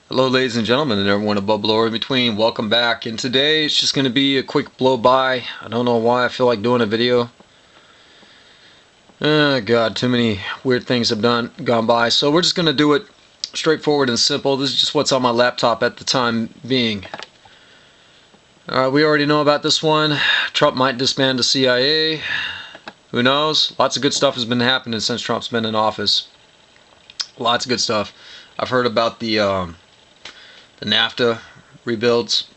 Hello ladies and gentlemen and everyone above, below, or in between. Welcome back, and today it's just going to be a quick blow by. I don't know why I feel like doing a video. God, too many weird things have gone by, so we're just going to do it straightforward and simple. This is just what's on my laptop at the time being. We already know about this one. Trump might disband the CIA. Who knows? Lots of good stuff has been happening since Trump's been in office. Lots of good stuff. I've heard about the NAFTA rebuilds.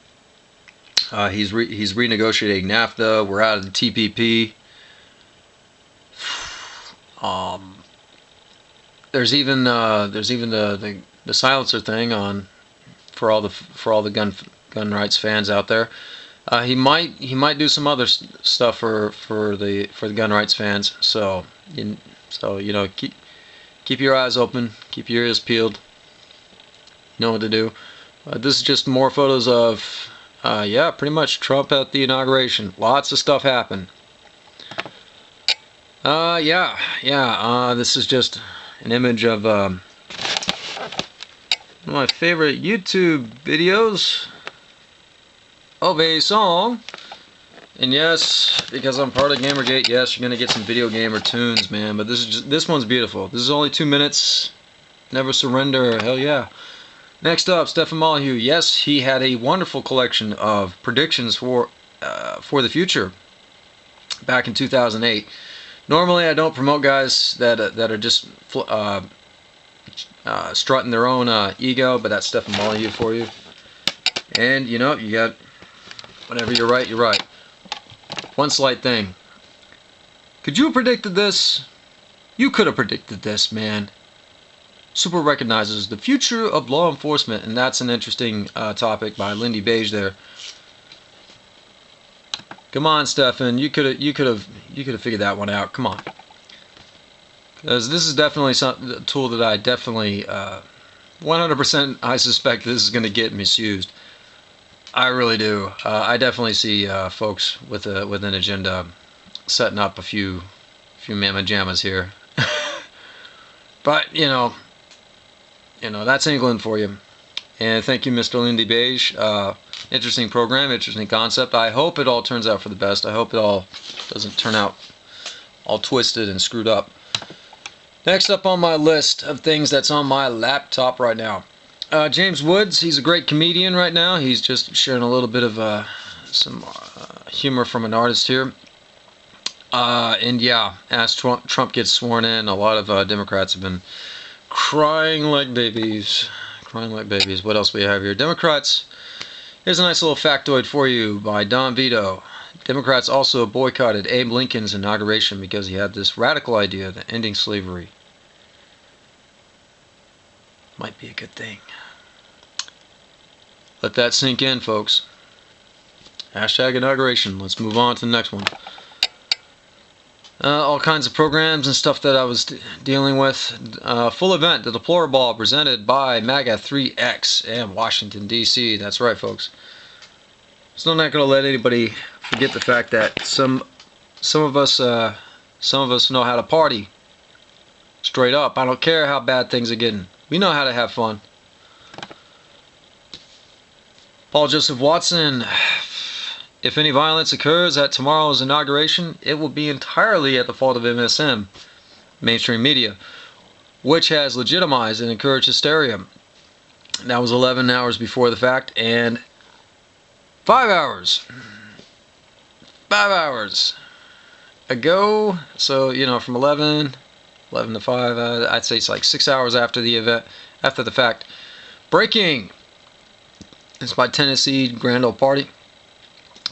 He's renegotiating NAFTA. We're out of the TPP. There's even the silencer thing on for all the gun rights fans out there. He might do some other stuff for the gun rights fans. So you know, keep your eyes open, keep your ears peeled. You know what to do. This is just more photos of, yeah, pretty much Trump at the inauguration. Lots of stuff happened. This is just an image of one of my favorite YouTube videos of a song. And yes, because I'm part of Gamergate, yes, you're gonna get some video gamer tunes, man. But this one's beautiful. This is only 2 minutes. Never surrender. Hell yeah. Next up, Stefan Molyneux. Yes, he had a wonderful collection of predictions for the future back in 2008. Normally, I don't promote guys that are just strutting their own ego, but that's Stefan Molyneux for you. And you know, you got whenever you're right, you're right. One slight thing. Could you have predicted this? You could have predicted this, man. Super recognizes the future of law enforcement, and that's an interesting topic by Lindy Beige there. Come on, Stefan, you could have figured that one out. Come on, because this is definitely a tool that I definitely 100% I suspect this is going to get misused. I really do. I definitely see folks with an agenda setting up a few mamma jammas here. But you know, that's England for you. And thank you, Mr. Lindy Beige. Interesting program, interesting concept. I hope it all turns out for the best. I hope it all doesn't turn out all twisted and screwed up. Next up on my list of things that's on my laptop right now. James Woods, he's a great comedian right now. He's just sharing a little bit of some humor from an artist here. And yeah, as Trump gets sworn in, a lot of Democrats have been crying like babies. Crying like babies. What else we have here? Democrats. Here's a nice little factoid for you by Don Vito. Democrats also boycotted Abe Lincoln's inauguration because he had this radical idea that ending slavery might be a good thing. Let that sink in, folks. Hashtag inauguration. Let's move on to the next one. All kinds of programs and stuff that I was dealing with. Full event, the Deplorable, presented by MAGA 3X and Washington, D.C. That's right, folks. So I'm not going to let anybody forget the fact that some of us know how to party. Straight up. I don't care how bad things are getting. We know how to have fun. Paul Joseph Watson. If any violence occurs at tomorrow's inauguration, it will be entirely at the fault of MSM, mainstream media, which has legitimized and encouraged hysteria. That was 11 hours before the fact, and 5 hours ago, so you know, from 11 to 5, I'd say it's like 6 hours after the event, after the fact. Breaking. It's by Tennessee Grand Ole Party.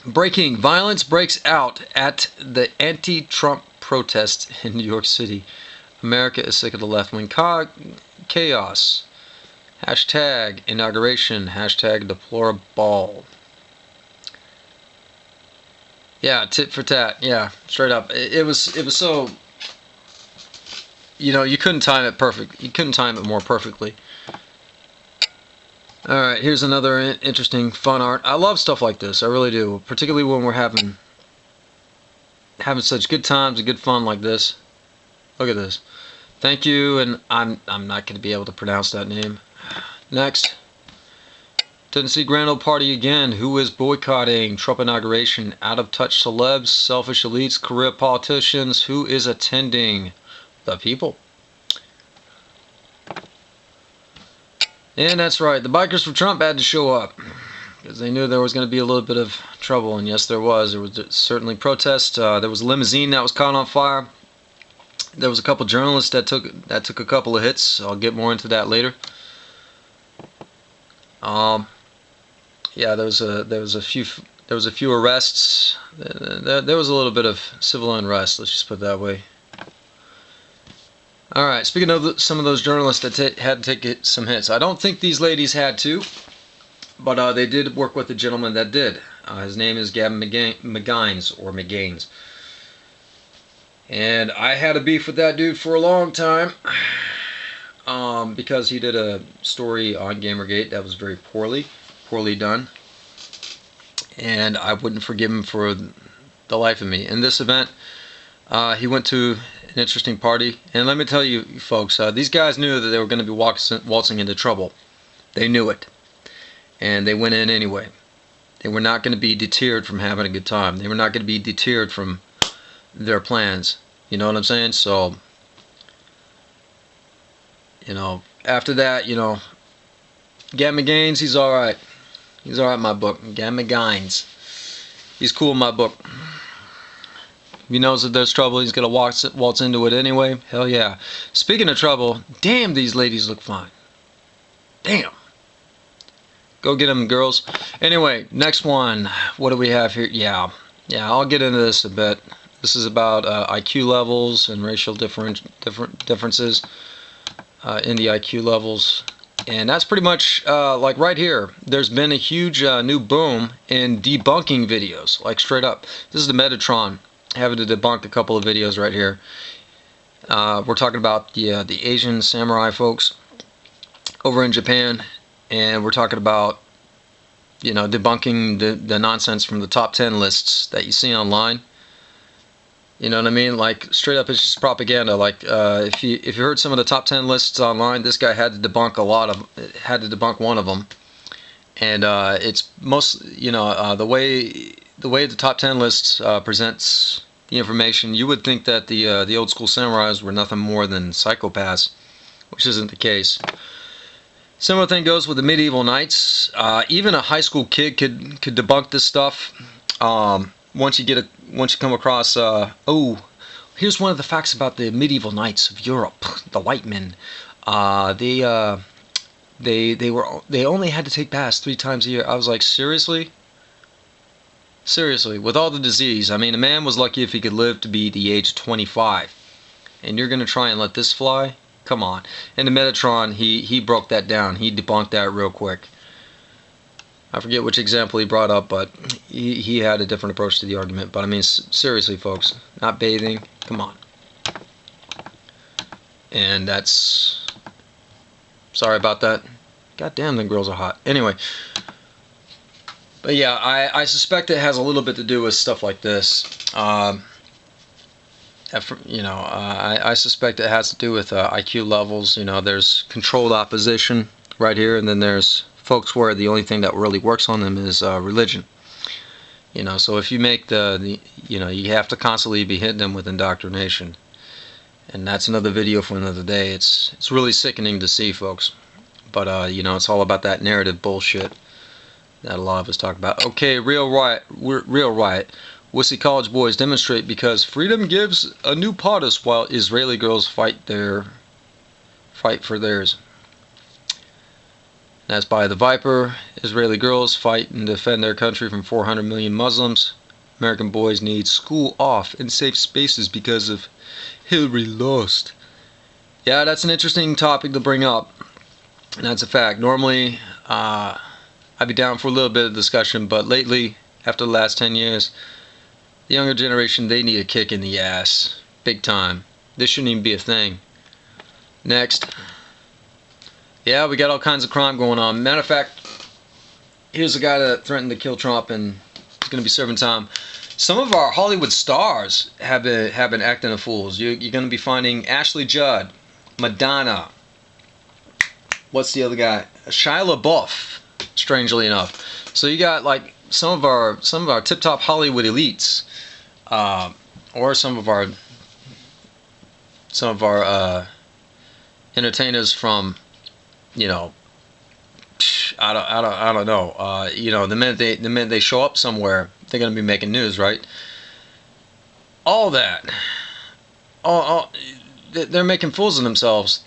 Breaking. Violence breaks out at the anti-Trump protests in New York City. America is sick of the left-wing chaos. Hashtag inauguration. Hashtag deplorable. Yeah, tit for tat. Yeah, straight up. It was so, you know, you couldn't time it perfect. You couldn't time it more perfectly. Alright, here's another interesting fun art. I love stuff like this, I really do. Particularly when we're having such good times and good fun like this. Look at this. Thank you, and I'm not going to be able to pronounce that name. Next. Tennessee Grand Old Party again. Who is boycotting Trump inauguration? Out of touch celebs, selfish elites, career politicians. Who is attending? The people. And that's right. The bikers for Trump had to show up because they knew there was going to be a little bit of trouble. And yes, there was. There was certainly protest. There was a limousine that was caught on fire. There was a couple journalists that took a couple of hits. I'll get more into that later. Yeah, there was a few arrests. There was a little bit of civil unrest. Let's just put it that way. All right. Speaking of some of those journalists that had to take some hits, I don't think these ladies had to, but they did work with the gentleman that did. His name is Gavin McGaines. And I had a beef with that dude for a long time because he did a story on Gamergate that was very poorly done. And I wouldn't forgive him for the life of me. In this event, he went to an interesting party. And let me tell you, folks, these guys knew that they were going to be waltzing into trouble. They knew it. And they went in anyway. They were not going to be deterred from having a good time. They were not going to be deterred from their plans. You know what I'm saying? So, after that, Gavin McGaines, he's alright. He's alright in my book. Gavin McGaines. He's cool in my book. If he knows that there's trouble, he's going to waltz into it anyway. Hell yeah. Speaking of trouble, damn, these ladies look fine. Damn. Go get them, girls. Anyway, next one. What do we have here? Yeah, I'll get into this a bit. This is about IQ levels and racial differences in the IQ levels. And that's pretty much like right here. There's been a huge new boom in debunking videos, like straight up. This is the Metatron having to debunk a couple of videos right here. We're talking about the Asian samurai folks over in Japan, and we're talking about debunking the nonsense from the top 10 lists that you see online. You know what I mean? Like, straight up, it's just propaganda. Like, if you heard some of the top 10 lists online, this guy had to debunk one of them, and it's most the way the top 10 lists presents the information. You would think that the old school samurais were nothing more than psychopaths, which isn't the case. Similar thing goes with the medieval knights. Even a high school kid could debunk this stuff. Once you come across, here's one of the facts about the medieval knights of Europe, the white men. They only had to take baths 3 times a year. I was like, seriously, with all the disease. I mean, a man was lucky if he could live to be the age of 25, and you're gonna try and let this fly? Come on. And the Metatron, he broke that down. He debunked that real quick. I forget which example he brought up, but he had a different approach to the argument. But I mean, seriously, folks, not bathing, come on. And that's, sorry about that. God damn, them girls are hot. Anyway, but yeah, I suspect it has a little bit to do with stuff like this. I suspect it has to do with IQ levels. There's controlled opposition right here, and then there's folks where the only thing that really works on them is religion. So if you make you have to constantly be hitting them with indoctrination, and that's another video for another day. It's really sickening to see, folks. But it's all about that narrative bullshit that a lot of us talk about. Okay, real riot. Wussy college boys demonstrate because freedom gives a new POTUS while Israeli girls fight for theirs. That's by the Viper. Israeli girls fight and defend their country from 400 million Muslims. American boys need school off in safe spaces because of Hillary lost. Yeah, that's an interesting topic to bring up. And that's a fact. Normally, I'd be down for a little bit of discussion, but lately, after the last 10 years, the younger generation, they need a kick in the ass. Big time. This shouldn't even be a thing. Next. Yeah, we got all kinds of crime going on. Matter of fact, here's a guy that threatened to kill Trump and he's going to be serving time. Some of our Hollywood stars have been acting as fools. You're going to be finding Ashley Judd, Madonna. What's the other guy? Shia LaBeouf. strangely enough. So you got like some of our tip-top Hollywood elites, or some of our entertainers from, you know, I don't know. You know, the minute they show up somewhere, they're gonna be making news, right? All that, they're making fools of themselves,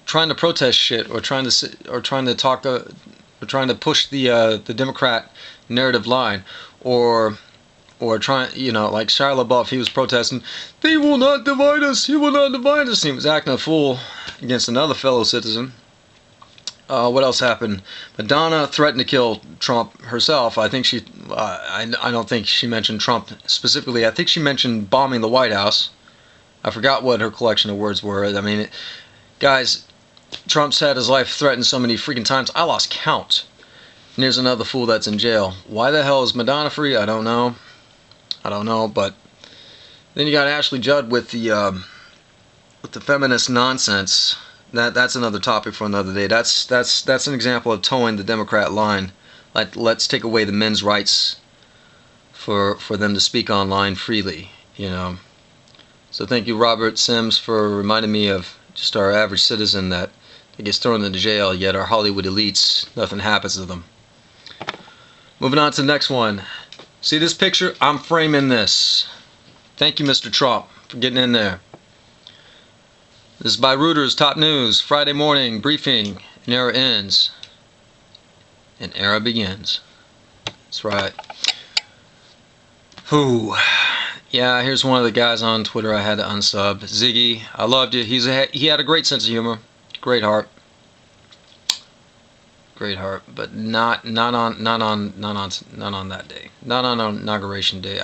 trying to protest shit, or trying to talk, or trying to push the Democrat narrative line, or trying, you know, like Shia LaBeouf, he was protesting, "They will not divide us. He will not divide us." And he was acting a fool against another fellow citizen. What else happened? Madonna threatened to kill Trump herself. I think she, I don't think she mentioned Trump specifically. I think she mentioned bombing the White House. I forgot what her collection of words were. I mean, guys, Trump's had his life threatened so many freaking times, I lost count. And here's another fool that's in jail. Why the hell is Madonna free? I don't know. But then you got Ashley Judd with the feminist nonsense. That's another topic for another day. That's an example of towing the Democrat line. Like, let's take away the men's rights for them to speak online freely, you know. So thank you, Robert Sims, for reminding me of just our average citizen that gets thrown into jail, yet our Hollywood elites, nothing happens to them. Moving on to the next one. See this picture? I'm framing this. Thank you, Mr. Trump, for getting in there. This is by Reuters, top news. Friday morning briefing. An era ends. An era begins. That's right. Whew. Yeah, here's one of the guys on Twitter I had to unsub. Ziggy, I loved you. He had a great sense of humor. Great heart. Great heart, but not on that day. Not on inauguration day.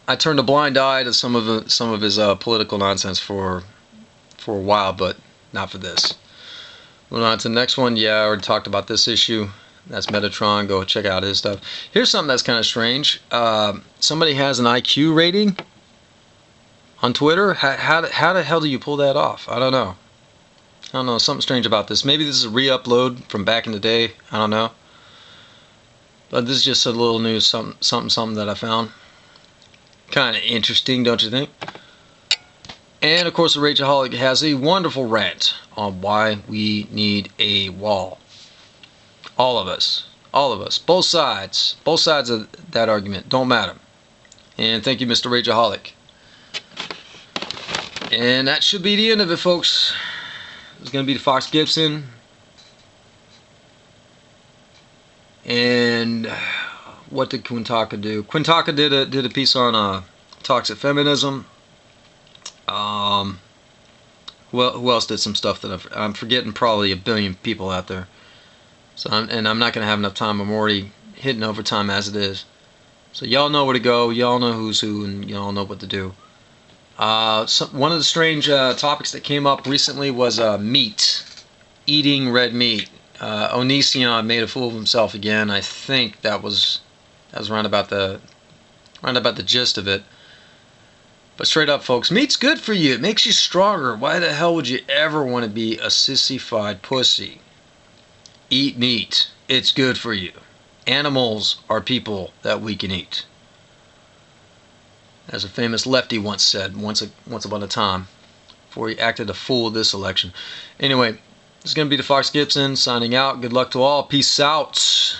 I turned a blind eye to some of his political nonsense for a while, but not for this. Moving on to the next one. Yeah, I already talked about this issue. That's Metatron. Go check out his stuff. Here's something that's kind of strange. Somebody has an IQ rating on Twitter. How the hell do you pull that off? I don't know. Something strange about this. Maybe this is a re-upload from back in the day. I don't know. But this is just a little news, something that I found. Kind of interesting, don't you think? And of course, the Rageaholic has a wonderful rant on why we need a wall. All of us, both sides of that argument, don't matter. And thank you, Mr. Rageaholic. And that should be the end of it, folks. It's going to be the Fox Gibson. And what did Quintaka do? Quintaka did a piece on toxic feminism. Well, who else did some stuff that I'm forgetting? Probably a billion people out there. So I'm not going to have enough time. I'm already hitting overtime as it is. So y'all know where to go. Y'all know who's who, and y'all know what to do. One of the strange topics that came up recently was meat. Eating red meat. Onision made a fool of himself again. I think that was around about the gist of it. But straight up, folks, meat's good for you. It makes you stronger. Why the hell would you ever want to be a sissified pussy? Eat meat. It's good for you. Animals are people that we can eat. As a famous lefty once said, once upon a time, before he acted a fool this election. Anyway, this is going to be the Fox Gibson signing out. Good luck to all. Peace out.